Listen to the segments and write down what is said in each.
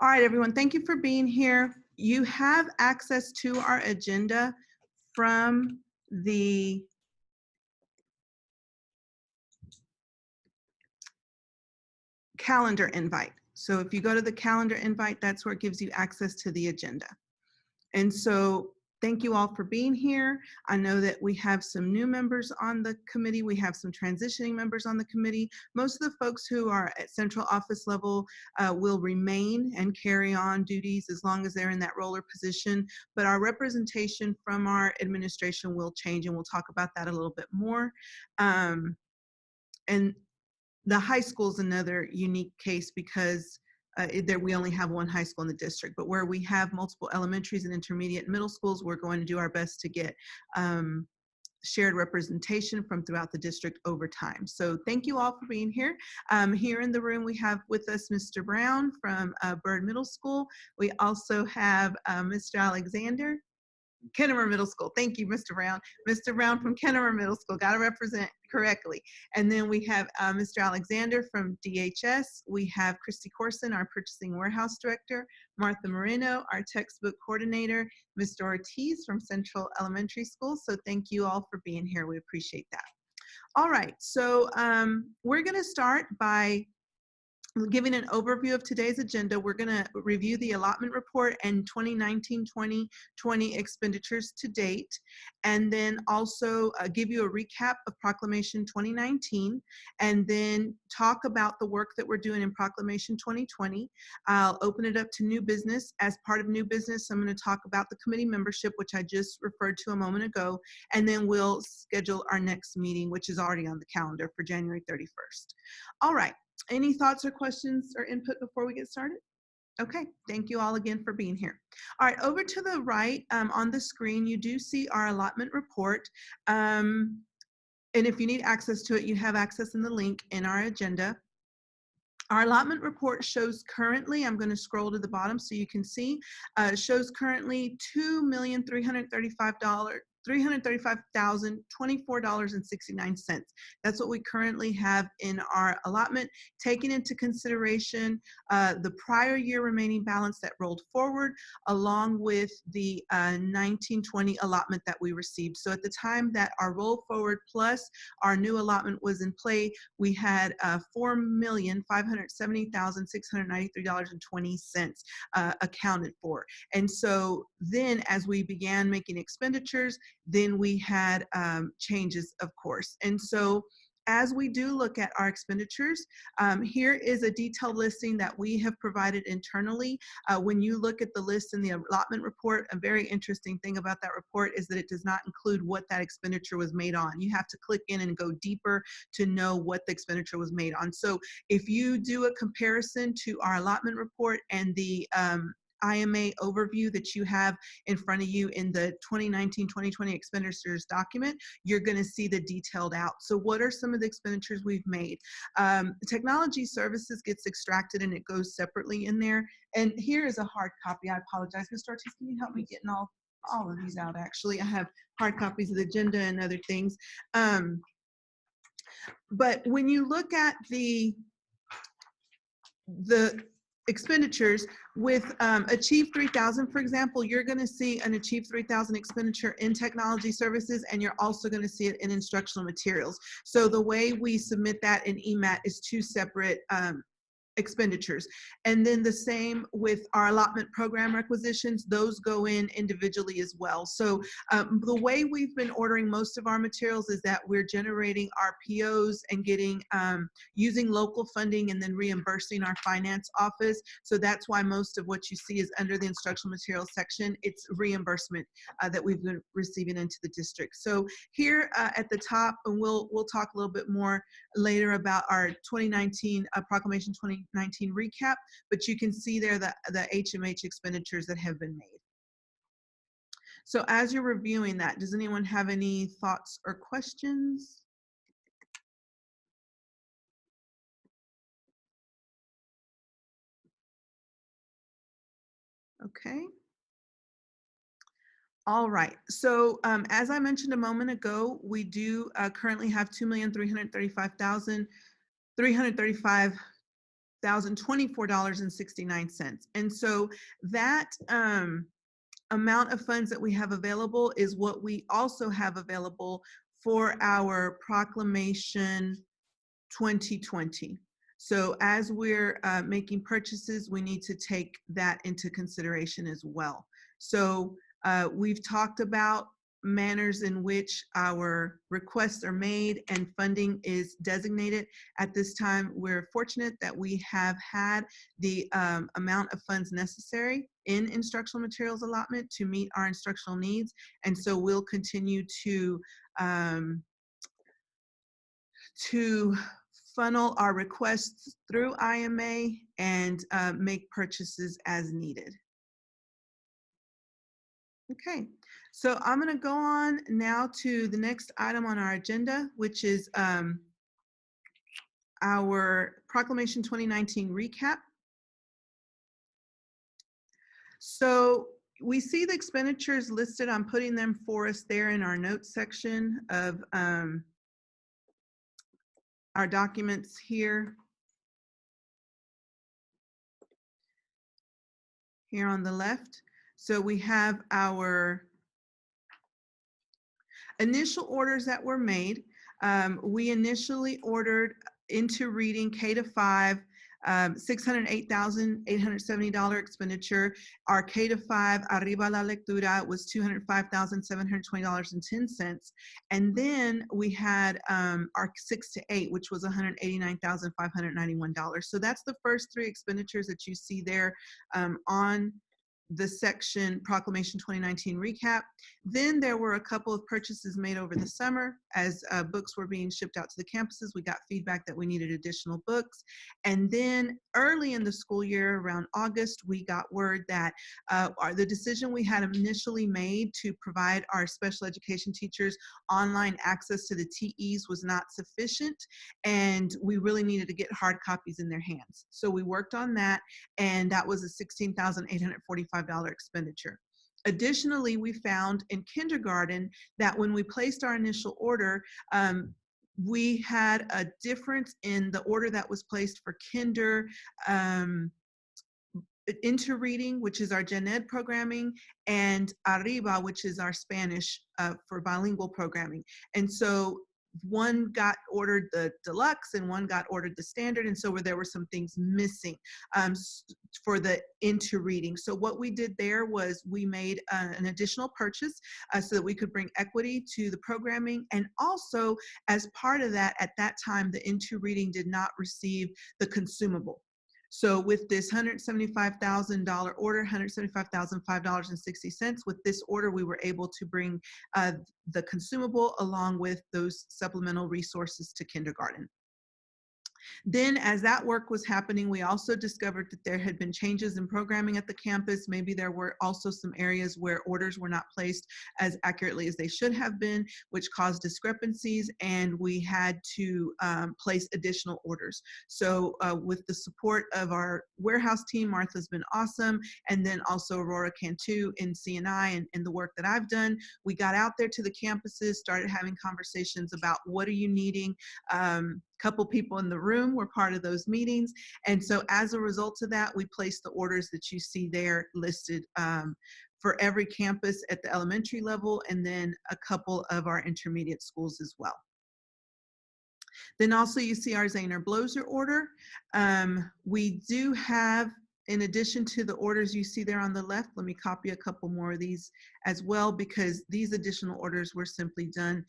All right, everyone, thank you for being here. You have access to our agenda from the calendar invite. So if you go to the calendar invite, that's where it gives you access to the agenda. And so thank you all for being here. I know that we have some new members on the committee. We have some transitioning members on the committee. Most of the folks who are at central office level will remain and carry on duties as long as they're in that roller position. But our representation from our administration will change, and we'll talk about that a little bit more. And the high school is another unique case because there we only have one high school in the district, but where we have multiple elementaries and intermediate and middle schools, we're going to do our best to get shared representation from throughout the district over time. So thank you all for being here. Here in the room, we have with us Mr. Brown from Byrd Middle School. We also have Mr. Alexander, Kennemer Middle School. Thank you, Mr. Brown. Mr. Brown from Kennemer Middle School. Got to represent correctly. And then we have Mr. Alexander from DHS. We have Christy Corson, our Purchasing Warehouse Director. Martha Moreno, our Textbook Coordinator. Mr. Ortiz from Central Elementary School. So thank you all for being here. We appreciate that. All right. So we're going to start by giving an overview of today's agenda. We're going to review the allotment report and 2019-2020 expenditures to date, and then also give you a recap of Proclamation 2019, and then talk about the work that we're doing in Proclamation 2020. I'll open it up to new business. As part of new business, I'm going to talk about the committee membership, which I just referred to a moment ago, and then we'll schedule our next meeting, which is already on the calendar for January 31st. All right. Any thoughts or questions or input before we get started? Okay, thank you all again for being here. All right, over to the right on the screen, you do see our allotment report. And if you need access to it, you have access in the link in our agenda. Our allotment report shows currently, I'm going to scroll to the bottom so you can see, shows currently $2,335,024.69. That's what we currently have in our allotment, taking into consideration the prior year remaining balance that rolled forward, along with the 1920 allotment that we received. So at the time that our roll forward plus our new allotment was in play, we had $4,570,693.20 accounted for. And so then as we began making expenditures, then we had changes, of course. And so as we do look at our expenditures, here is a detailed listing that we have provided internally. When you look at the list in the allotment report, a very interesting thing about that report is that it does not include what that expenditure was made on. You have to click in and go deeper to know what the expenditure was made on. So if you do a comparison to our allotment report and the IMA overview that you have in front of you in the 2019-2020 expenditures document, you're going to see the detailed out. So what are some of the expenditures we've made? Technology services gets extracted and it goes separately in there. And here is a hard copy. I apologize. Mr. Ortiz, can you help me getting all of these out? Actually, I have hard copies of the agenda and other things. But when you look at the expenditures with Achieve 3000, for example, you're going to see an Achieve 3000 expenditure in technology services, and you're also going to see it in instructional materials. So the way we submit that in EMAT is two separate expenditures. And then the same with our allotment program requisitions, those go in individually as well. So the way we've been ordering most of our materials is that we're generating our POs and getting using local funding and then reimbursing our finance office. So that's why most of what you see is under the instructional materials section. It's reimbursement that we've been receiving into the district. So here at the top, and we'll talk a little bit more later about our 2019 Proclamation 2019 recap, but you can see there the HMH expenditures that have been made. So as you're reviewing that, does anyone have any thoughts or questions? Okay. All right, so as I mentioned a moment ago, we do currently have $2,335,335 $1,024.69. And so that amount of funds that we have available is what we also have available for our proclamation 2020. So as we're making purchases, we need to take that into consideration as well. So we've talked about manners in which our requests are made and funding is designated. At this time, we're fortunate that we have had the amount of funds necessary in instructional materials allotment to meet our instructional needs. And so we'll continue to funnel our requests through IMA and make purchases as needed. Okay, so I'm going to go on now to the next item on our agenda, which is our Proclamation 2019 recap. So we see the expenditures listed. I'm putting them for us there in our notes section of our documents here. Here on the left. So we have our initial orders that were made. We initially ordered into reading K to 5, $608,870 expenditure. Our K to 5 Arriba la Lectura was $205,720.10. And then we had our 6 to 8, which was $189,591. So that's the first three expenditures that you see there on the section Proclamation 2019 recap. Then there were a couple of purchases made over the summer as books were being shipped out to the campuses. We got feedback that we needed additional books. And then early in the school year, around August, we got word that the decision we had initially made to provide our special education teachers online access to the TEs was not sufficient, and we really needed to get hard copies in their hands. So we worked on that, and that was a $16,845 expenditure. Additionally, we found in kindergarten that when we placed our initial order, we had a difference in the order that was placed for kinder into reading, which is our gen ed programming, and Arriba, which is our Spanish for bilingual programming. And so one got ordered the deluxe and one got ordered the standard, and so there were some things missing for the into reading. So what we did there was we made an additional purchase so that we could bring equity to the programming, and also as part of that, at that time, the into reading did not receive the consumable. So with this $175,000 order, $175,005.60, with this order, we were able to bring the consumable along with those supplemental resources to kindergarten. Then as that work was happening, we also discovered that there had been changes in programming at the campus. Maybe there were also some areas where orders were not placed as accurately as they should have been, which caused discrepancies, and we had to place additional orders. So with the support of our warehouse team, Martha's been awesome, and then also Aurora Cantu in CNI and the work that I've done, we got out there to the campuses, started having conversations about what are you needing. Couple people in the room were part of those meetings. And so as a result of that, we placed the orders that you see there listed for every campus at the elementary level, and then a couple of our intermediate schools as well. Then also you see our Zahner Bloser order. We do have, in addition to the orders you see there on the left, let me copy a couple more of these as well, because these additional orders were simply done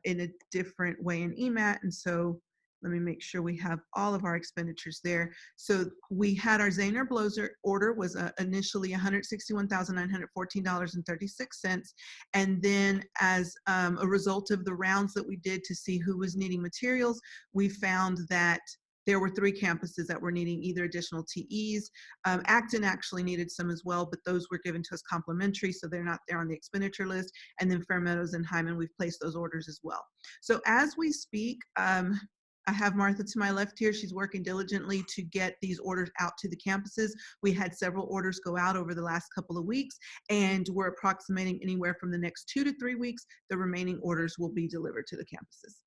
in a different way in EMAT. And so let me make sure we have all of our expenditures there. So we had our Zahner Bloser order was initially $161,914.36. And then as a result of the rounds that we did to see who was needing materials, we found that there were 3 campuses that were needing either additional TEs. Acton actually needed some as well, but those were given to us complimentary, so they're not there on the expenditure list. And then Fair Meadows and Hyman, we've placed those orders as well. So as we speak, I have Martha to my left here. She's working diligently to get these orders out to the campuses. We had several orders go out over the last couple of weeks, and we're approximating anywhere from the next 2 to 3 weeks, the remaining orders will be delivered to the campuses.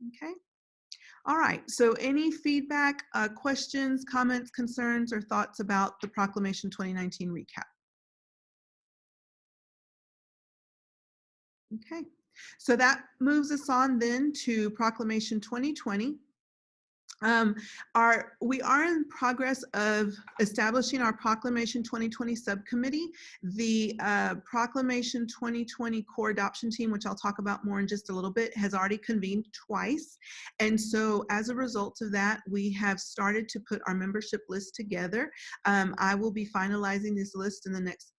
Okay. All right, so any feedback, questions, comments, concerns, or thoughts about the Proclamation 2019 recap? Okay, so that moves us on then to Proclamation 2020. Um, we are in progress of establishing our Proclamation 2020 subcommittee. The Proclamation 2020 core adoption team, which I'll talk about more in just a little bit, has already convened twice. And so as a result of that, we have started to put our membership list together. I will be finalizing this list in the next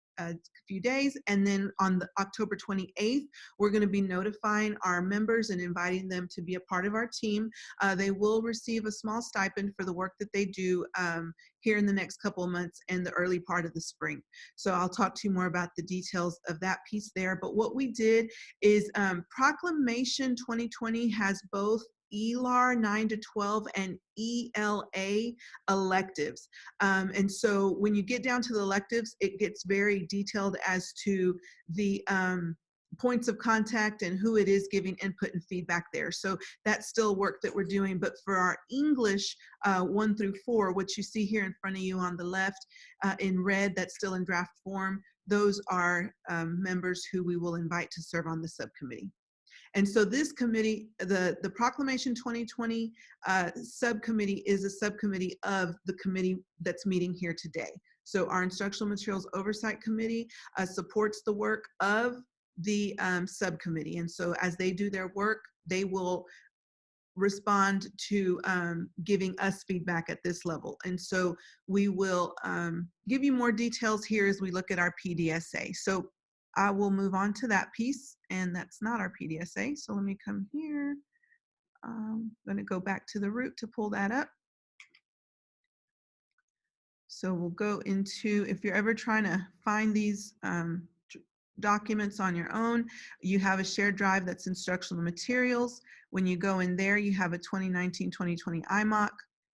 few days, and then on the October 28th, we're going to be notifying our members and inviting them to be a part of our team. They will receive a small stipend for the work that they do here in the next couple of months and the early part of the spring. So I'll talk to you more about the details of that piece there. But what we did is Proclamation 2020 has both ELAR 9 to 12 and ELA electives. And so when you get down to the electives, it gets very detailed as to the points of contact and who it is giving input and feedback there. So that's still work that we're doing. But for our English 1 through 4, which you see here in front of you on the left in red, that's still in draft form, those are members who we will invite to serve on the subcommittee. And so this committee, the Proclamation 2020 subcommittee is a subcommittee of the committee that's meeting here today. So our Instructional Materials Oversight Committee supports the work of the subcommittee. And so as they do their work, they will respond to giving us feedback at this level. And so we will give you more details here as we look at our PDSA. So I will move on to that piece, and that's not our PDSA. So let me come here. I'm going to go back to the root to pull that up. So we'll go into, if you're ever trying to find these documents on your own, you have a shared drive that's instructional materials. When you go in there, you have a 2019-2020 IMOC.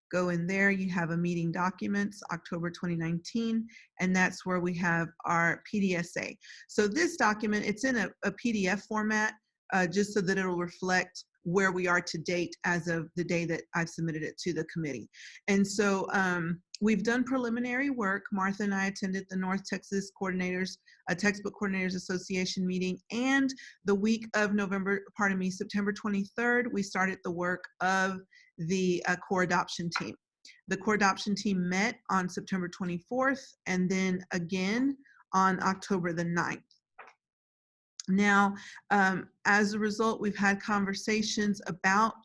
Go in there, you have a meeting documents, October 2019, and that's where we have our PDSA. So this document, it's in a PDF format, just so that it'll reflect where we are to date as of the day that I've submitted it to the committee. And so we've done preliminary work. Martha and I attended the North Texas Textbook Coordinators Association meeting, and the week of September 23rd, we started the work of the core adoption team. The core adoption team met on September 24th and then again on October the 9th. Now, as a result, we've had conversations about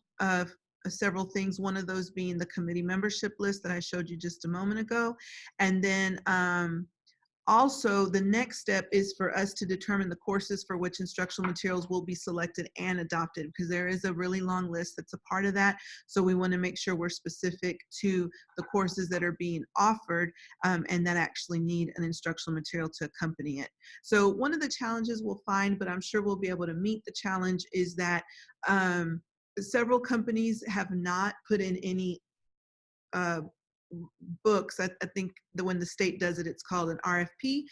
several things, one of those being the committee membership list that I showed you just a moment ago. And then also, the next step is for us to determine the courses for which instructional materials will be selected and adopted, because there is a really long list that's a part of that. So we want to make sure we're specific to the courses that are being offered and that actually need an instructional material to accompany it. So one of the challenges we'll find, but I'm sure we'll be able to meet the challenge, is that several companies have not put in any books. I think when the state does it, it's called an RFP,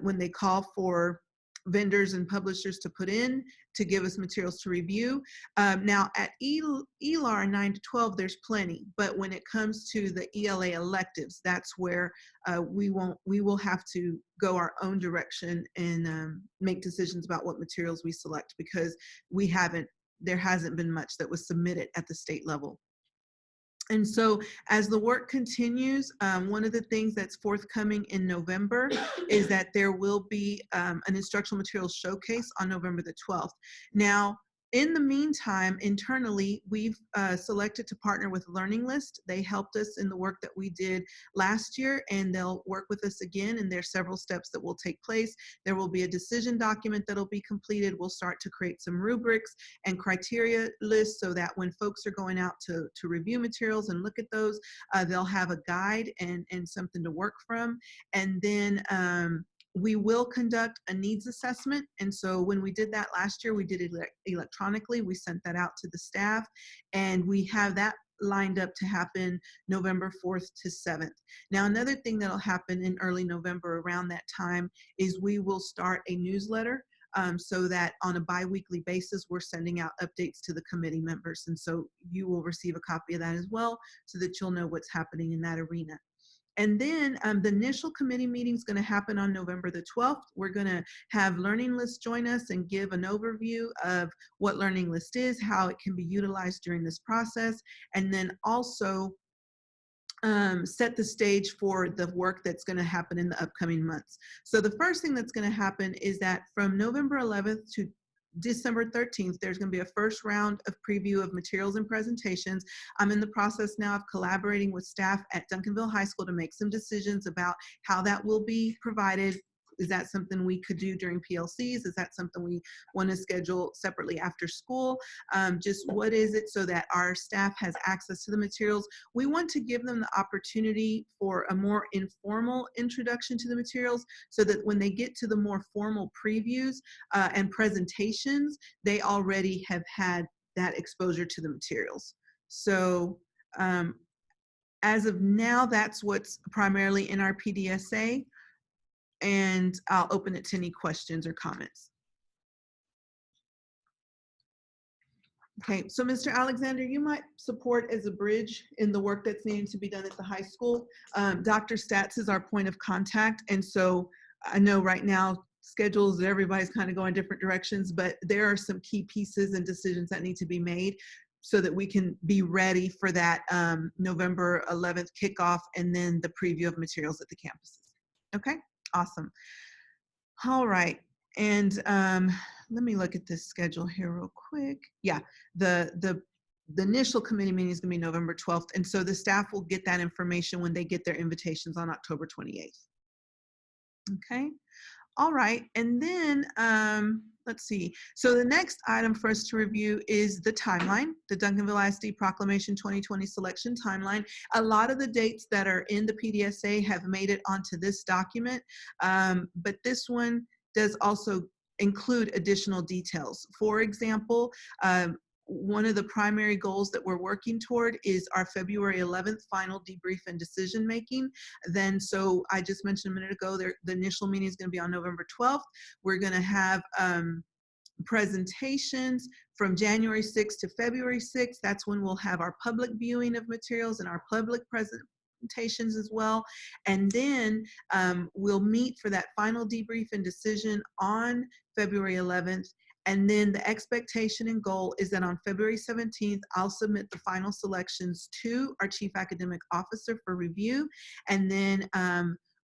when they call for vendors and publishers to put in to give us materials to review. Now at ELAR 9 to 12, there's plenty, but when it comes to the ELA electives, that's where we will have to go our own direction and make decisions about what materials we select, because there hasn't been much that was submitted at the state level. And so as the work continues, one of the things that's forthcoming in November is that there will be an instructional materials showcase on November the 12th. Now, in the meantime, internally, we've selected to partner with Learning List. They helped us in the work that we did last year, and they'll work with us again, and there's several steps that will take place. There will be a decision document that'll be completed. We'll start to create some rubrics and criteria lists so that when folks are going out to review materials and look at those, they'll have a guide and something to work from. And then we will conduct a needs assessment. And so when we did that last year, we did it electronically. We sent that out to the staff, and we have that lined up to happen November 4th to 7th. Now, another thing that'll happen in early November around that time is we will start a newsletter so that on a bi-weekly basis, we're sending out updates to the committee members. And so you will receive a copy of that as well, so that you'll know what's happening in that arena. And then the initial committee meeting is going to happen on November the 12th. We're going to have Learning List join us and give an overview of what Learning List is, how it can be utilized during this process, and then also set the stage for the work that's going to happen in the upcoming months. So the first thing that's going to happen is that from November 11th to December 13th, there's going to be a first round of preview of materials and presentations. I'm in the process now of collaborating with staff at Duncanville High School to make some decisions about how that will be provided. Is that something we could do during PLCs? Is that something we want to schedule separately after school? Just what is it so that our staff has access to the materials? We want to give them the opportunity for a more informal introduction to the materials, so that when they get to the more formal previews and presentations, they already have had that exposure to the materials. So as of now, that's what's primarily in our PDSA. And I'll open it to any questions or comments. Okay, so Mr. Alexander, you might support as a bridge in the work that's needing to be done at the high school. Dr. Stats is our point of contact, and so I know right now schedules, everybody's kind of going different directions, but there are some key pieces and decisions that need to be made so that we can be ready for that November 11th kickoff and then the preview of materials at the campuses. Okay, awesome. All right, and let me look at this schedule here real quick. Yeah, the initial committee meeting is going to be November 12th, and so the staff will get that information when they get their invitations on October 28th. Okay, all right, and then let's see. So the next item for us to review is the timeline, the Duncanville ISD Proclamation 2020 selection timeline. A lot of the dates that are in the PDSA have made it onto this document, but this one does also include additional details. For example, one of the primary goals that we're working toward is our February 11th final debrief and decision making. Then, so I just mentioned a minute ago, the initial meeting is going to be on November 12th. We're going to have presentations from January 6th to February 6th. That's when we'll have our public viewing of materials and our public presentations as well. And then we'll meet for that final debrief and decision on February 11th. And then the expectation and goal is that on February 17th, I'll submit the final selections to our Chief Academic Officer for review. And then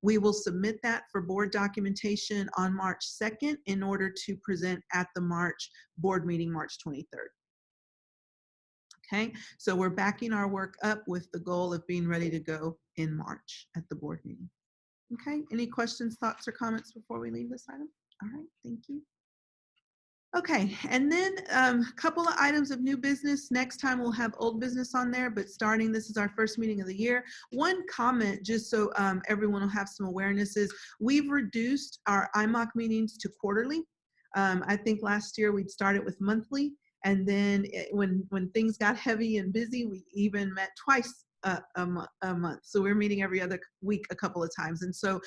we will submit that for board documentation on March 2nd in order to present at the March board meeting, March 23rd. Okay, so we're backing our work up with the goal of being ready to go in March at the board meeting. Okay, any questions, thoughts, or comments before we leave this item? All right, thank you. Okay, and then a couple of items of new business. Next time we'll have old business on there, but starting, this is our first meeting of the year. One comment, just so everyone will have some awareness, is we've reduced our IMOC meetings to quarterly. I think last year we'd started with monthly, and then when things got heavy and busy, we even met twice a month. So we're meeting every other week a couple of times. And so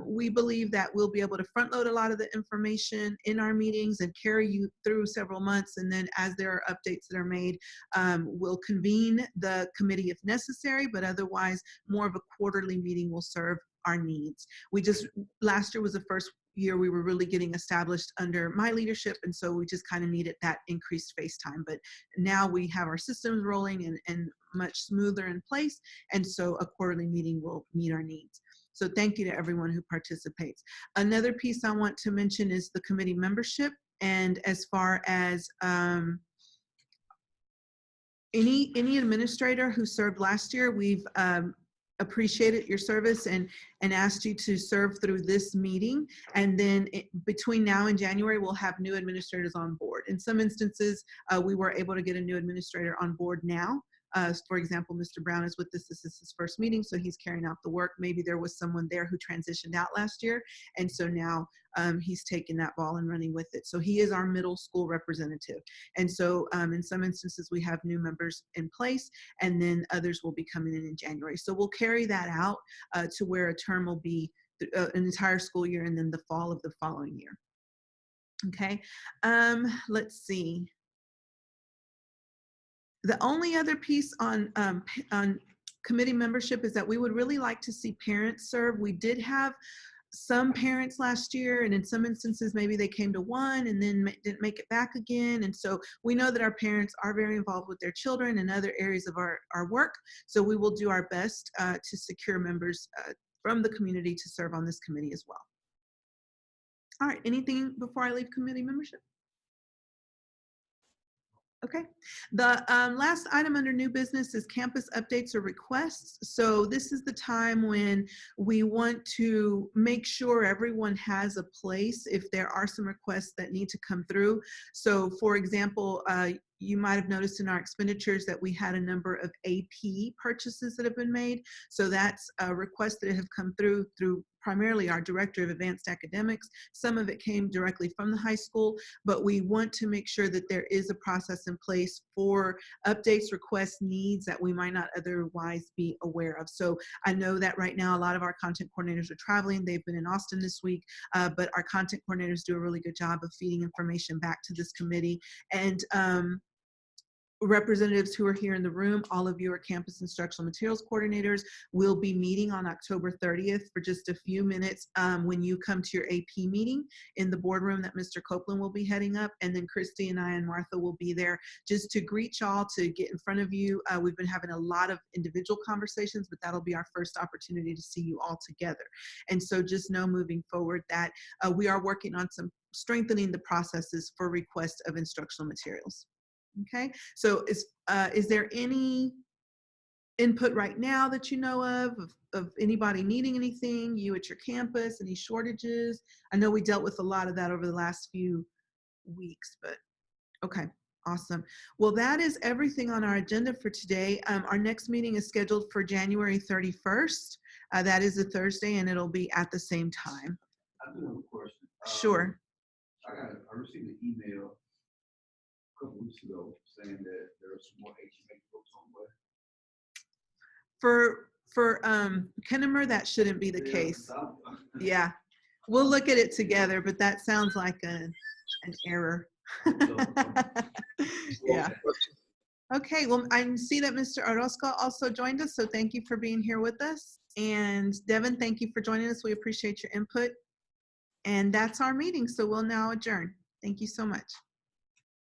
we believe that we'll be able to front load a lot of the information in our meetings and carry you through several months. And then as there are updates that are made, we'll convene the committee if necessary, but otherwise more of a quarterly meeting will serve our needs. Last year was the first year we were really getting established under my leadership, and so we just kind of needed that increased face time. But now we have our systems rolling and much smoother in place, and so a quarterly meeting will meet our needs. So thank you to everyone who participates. Another piece I want to mention is the committee membership, and as far as any administrator who served last year, we've appreciated your service and asked you to serve through this meeting. And then between now and January, we'll have new administrators on board. In some instances, we were able to get a new administrator on board now. For example, Mr. Brown is with us. This is his first meeting, so he's carrying out the work. Maybe there was someone there who transitioned out last year, and so now he's taken that ball and running with it. So he is our middle school representative. And so in some instances, we have new members in place, and then others will be coming in January. So we'll carry that out to where a term will be an entire school year and then the fall of the following year. Okay, let's see. The only other piece on committee membership is that we would really like to see parents serve. We did have some parents last year, and in some instances, maybe they came to one and then didn't make it back again. And so we know that our parents are very involved with their children and other areas of our work. So we will do our best to secure members from the community to serve on this committee as well. All right, anything before I leave committee membership? Okay. The last item under new business is campus updates or requests. So this is the time when we want to make sure everyone has a place if there are some requests that need to come through. So for example, you might have noticed in our expenditures that we had a number of AP purchases that have been made. So that's requests that have come through primarily our Director of Advanced Academics. Some of it came directly from the high school, but we want to make sure that there is a process in place for updates, requests, needs that we might not otherwise be aware of. So I know that right now a lot of our content coordinators are traveling. They've been in Austin this week, but our content coordinators do a really good job of feeding information back to this committee. And representatives who are here in the room, all of you are campus instructional materials coordinators. We'll be meeting on October 30th for just a few minutes when you come to your AP meeting in the boardroom that Mr. Copeland will be heading up. And then Christy and I and Martha will be there just to greet y'all, to get in front of you. We've been having a lot of individual conversations, but that'll be our first opportunity to see you all together. And so just know moving forward that we are working on some strengthening the processes for request of instructional materials. Okay, so is there any input right now that you know of anybody needing anything, you at your campus, any shortages? I know we dealt with a lot of that over the last few weeks, but okay, awesome. Well, that is everything on our agenda for today. Our next meeting is scheduled for January 31st. That is a Thursday, and it'll be at the same time. I do have a question. Sure. I received an email a couple weeks ago saying that there are some more HMA folks on the way. For Kennemer, that shouldn't be the case. Yeah, we'll look at it together, but that sounds like an error. Yeah. Okay, well, I see that Mr. Orozco also joined us, so thank you for being here with us. And Devin, thank you for joining us. We appreciate your input. And that's our meeting, so we'll now adjourn. Thank you so much.